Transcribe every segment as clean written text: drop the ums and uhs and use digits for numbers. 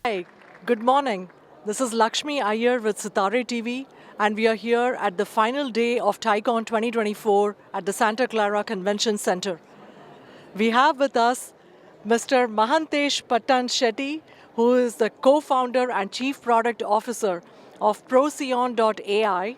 Hi, good morning. This is Lakshmi Iyer with Sitare TV, and we are here at the final day of TiEcon 2024 at the Santa Clara Convention Center. We have with us Mr. Mahantesh Pattanshetti, who is the co-founder and chief product officer of Procyon.ai,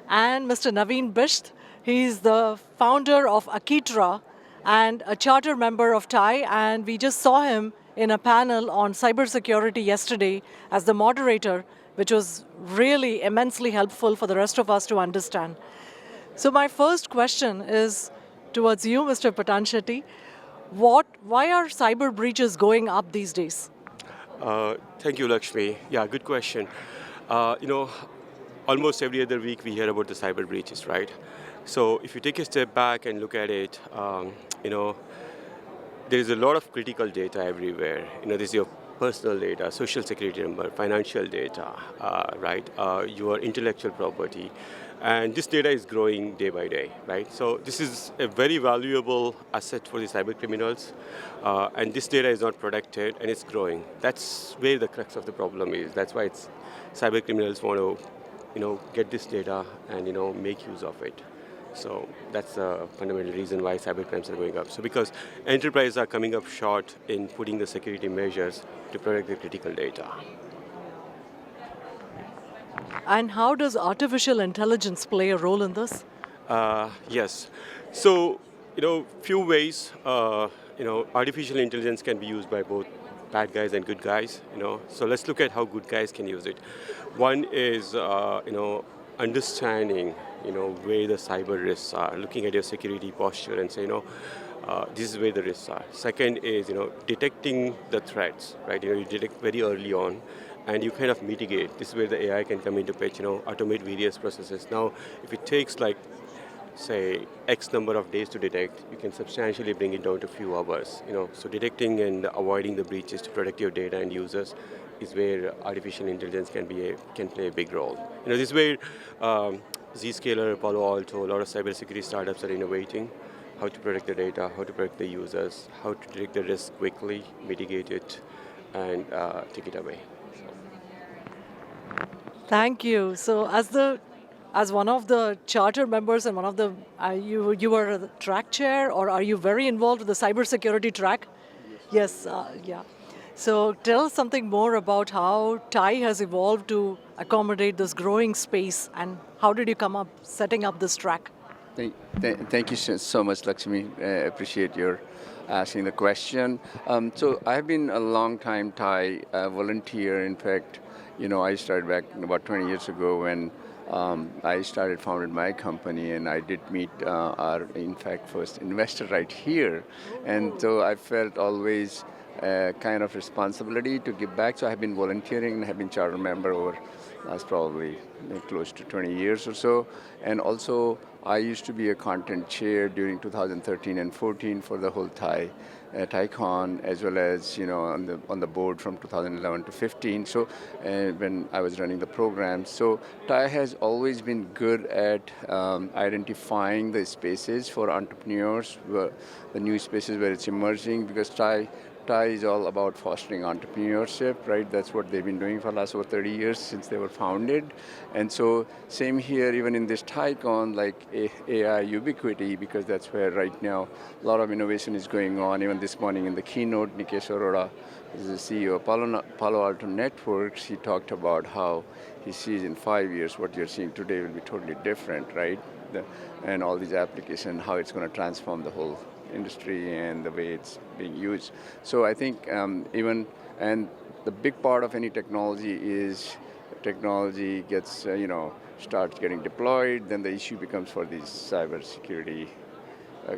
and Mr. Naveen Bisht. He is the founder of Akitra and a charter member of TiE, and we just saw him in a panel on cybersecurity yesterday as the moderator, which was really immensely helpful for the rest of us to understand. So my first question is towards you, Mr. Pattanshetti. Why are cyber breaches going up these days? Thank you, Lakshmi. Yeah, good question. Uh, you know, Almost every other week we hear about the cyber breaches, right? So if you take a step back and look at it, you know, there is a lot of critical data everywhere. There's your personal data, social security number, financial data, right? Your intellectual property. And this data is growing day by day, right? So this is a very valuable asset for the cyber criminals. And this data is not protected and it's growing. That's where the crux of the problem is. That's why cyber criminals want to, get this data and, make use of it. So that's the fundamental reason why cyber crimes are going up. So because enterprises are coming up short in putting the security measures to protect the critical data. And how does artificial intelligence play a role in this? Yes. So, few ways, artificial intelligence can be used by both bad guys and good guys, So let's look at how good guys can use it. One is, understanding, where the cyber risks are, looking at your security posture and say, this is where the risks are. Second is, detecting the threats, right? You detect very early on and you kind of mitigate. This is where the AI can come into pitch, automate various processes. Now, if it takes say, X number of days to detect, you can substantially bring it down to a few hours. So detecting and avoiding the breaches to protect your data and users is where artificial intelligence can play a big role. This is where Zscaler, Palo Alto, a lot of cybersecurity startups are innovating how to protect the data, how to protect the users, how to detect the risk quickly, mitigate it, and take it away. Thank you. So as one of the charter members and one of the you are the track chair, or are you very involved with the cybersecurity track? Yes. Yeah. So tell us something more about how TiE has evolved to accommodate this growing space, and how did you come up setting up this track? Thank you so much, Lakshmi. Appreciate your asking the question. So I've been a long time Thai volunteer. In fact, I started back about 20 years ago when I founded my company, and I did meet our, in fact, first investor right here. And so I felt always kind of responsibility to give back. So I've been volunteering and have been charter member over last probably close to 20 years or so. And also I used to be a content chair during 2013 and 14 for the whole TiEcon, as well as on the board from 2011 to 15. So when I was running the program, so TiE has always been good at identifying the spaces for entrepreneurs, the new spaces where it's emerging, because TiE is all about fostering entrepreneurship, right? That's what they've been doing for the last over 30 years since they were founded. And so same here, even in this TiEcon, like AI ubiquity, because that's where right now a lot of innovation is going on. Even this morning in the keynote, Nikesh Arora, who's the CEO of Palo Alto Networks, he talked about how he sees in 5 years what you're seeing today will be totally different, right? And all these applications, how it's going to transform the whole industry and the way it's being used. So I think and the big part of any technology is technology gets, starts getting deployed, then the issue becomes for these cybersecurity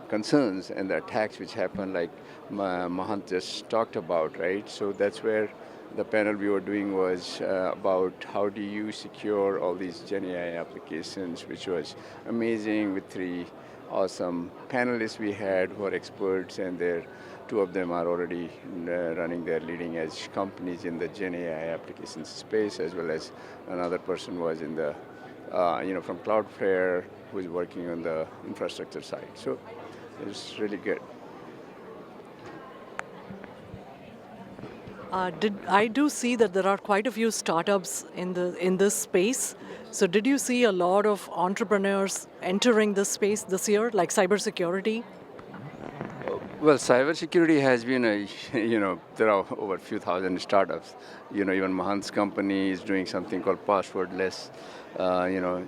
concerns and the attacks which happen, like Mahant just talked about, right? So that's where the panel we were doing was about how do you secure all these Gen AI applications, which was amazing with 3 awesome panelists we had who are experts, and two of them are already running their leading edge companies in the Gen AI applications space, as well as another person was in the, from Cloudflare, who is working on the infrastructure side. So it's really good. I do see that there are quite a few startups in this space. So did you see a lot of entrepreneurs entering this space this year, like cybersecurity? Well, cybersecurity has been a, there are over a few thousand startups. Even Mahant's company is doing something called passwordless,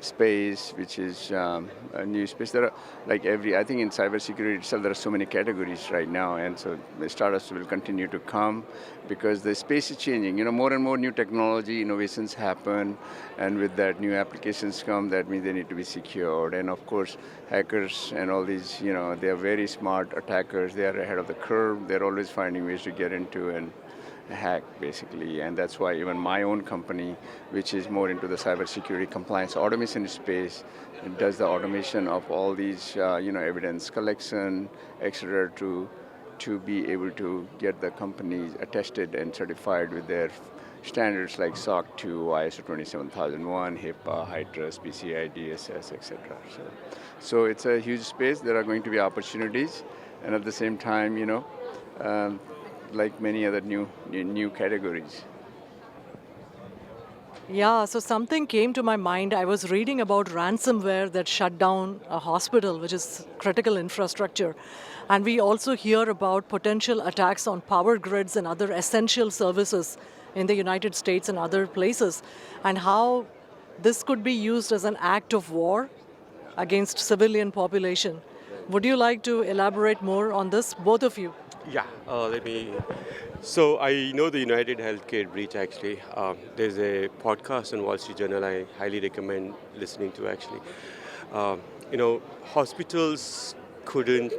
space, which is a new space. There are I think in cybersecurity itself, there are so many categories right now, and so the startups will continue to come because the space is changing. More and more new technology innovations happen, and with that, new applications come. That means they need to be secured, and of course, hackers and all these, they are very smart attackers. They are ahead of the curve. They're always finding ways to get into and hack, basically, and that's why even my own company, which is more into the cybersecurity compliance automation space, does the automation of all these, evidence collection, etc., to be able to get the companies attested and certified with their standards like SOC 2, ISO 27001, HIPAA, HITRUST, PCI DSS, etc. So it's a huge space. There are going to be opportunities, and at the same time, like many other new categories. Yeah, so something came to my mind. I was reading about ransomware that shut down a hospital, which is critical infrastructure. And we also hear about potential attacks on power grids and other essential services in the United States and other places, and how this could be used as an act of war against civilian population. Would you like to elaborate more on this, both of you? Yeah, let me. So I know the United Healthcare breach actually. There's a podcast on Wall Street Journal I highly recommend listening to actually. Hospitals couldn't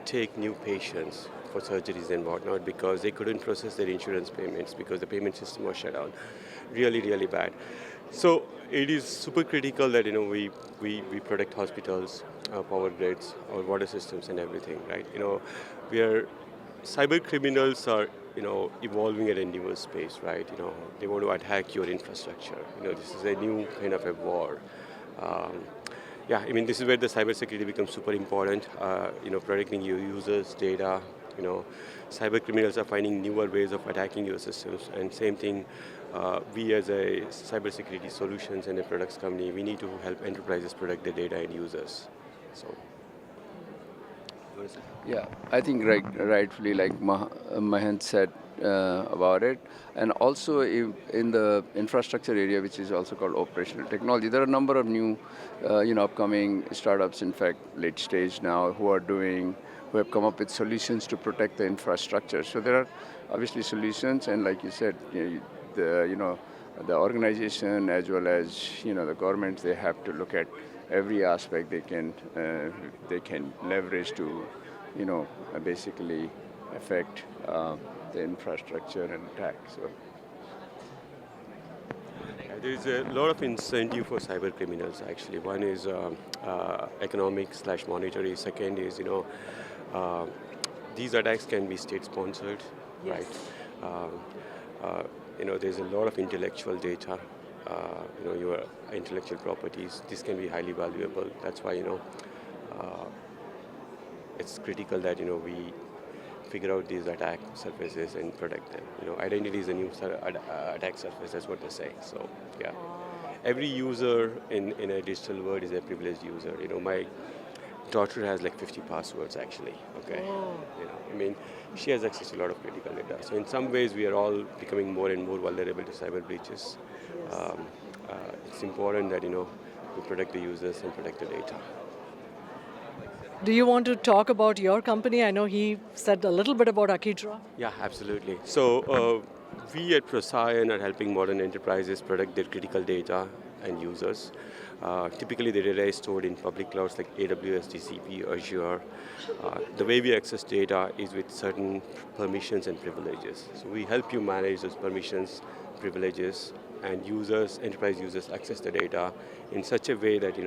take new patients for surgeries and whatnot because they couldn't process their insurance payments because the payment system was shut down. Really, really bad. So it is super critical that we protect hospitals, power grids, our water systems, and everything, right? We are cyber criminals are evolving at a newer space, right? They want to attack your infrastructure. This is a new kind of a war. This is where the cybersecurity becomes super important. Protecting your users' data. Cyber criminals are finding newer ways of attacking your systems, and same thing. We as a cybersecurity solutions and a products company, we need to help enterprises protect their data and users. So. Yeah, I think rightfully, like Mahant said about it, and also in the infrastructure area, which is also called operational technology, there are a number of new, upcoming startups, in fact, late stage now, who have come up with solutions to protect the infrastructure. So there are obviously solutions, and like you said, the organization as well as the governments, they have to look at every aspect they can leverage to, basically affect the infrastructure and attack. So there is a lot of incentive for cyber criminals actually. One is economic/monetary. Second is these attacks can be state sponsored, Yes. right? There's a lot of intellectual data. Your intellectual properties. This can be highly valuable. That's why it's critical that we figure out these attack surfaces and protect them. Identity is a new attack surface. That's what they say. So yeah, every user in a digital world is a privileged user. My daughter has like 50 passwords actually. Okay, she has access to a lot of critical data. So in some ways, we are all becoming more and more vulnerable to cyber breaches. It's important that we protect the users and protect the data. Do you want to talk about your company? I know he said a little bit about Akidra. Yeah, absolutely. So we at Prosayan are helping modern enterprises protect their critical data and users. Typically, the data is stored in public clouds like AWS, GCP, Azure. The way we access data is with certain permissions and privileges. So we help you manage those permissions, privileges, and enterprise users access the data in such a way that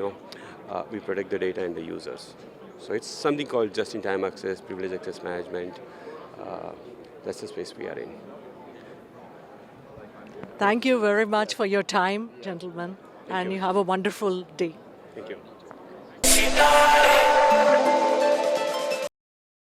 we protect the data and the users. So it's something called just-in-time access, privilege access management. That's the space we are in. Thank you very much for your time, gentlemen, and you have a wonderful day. Thank you.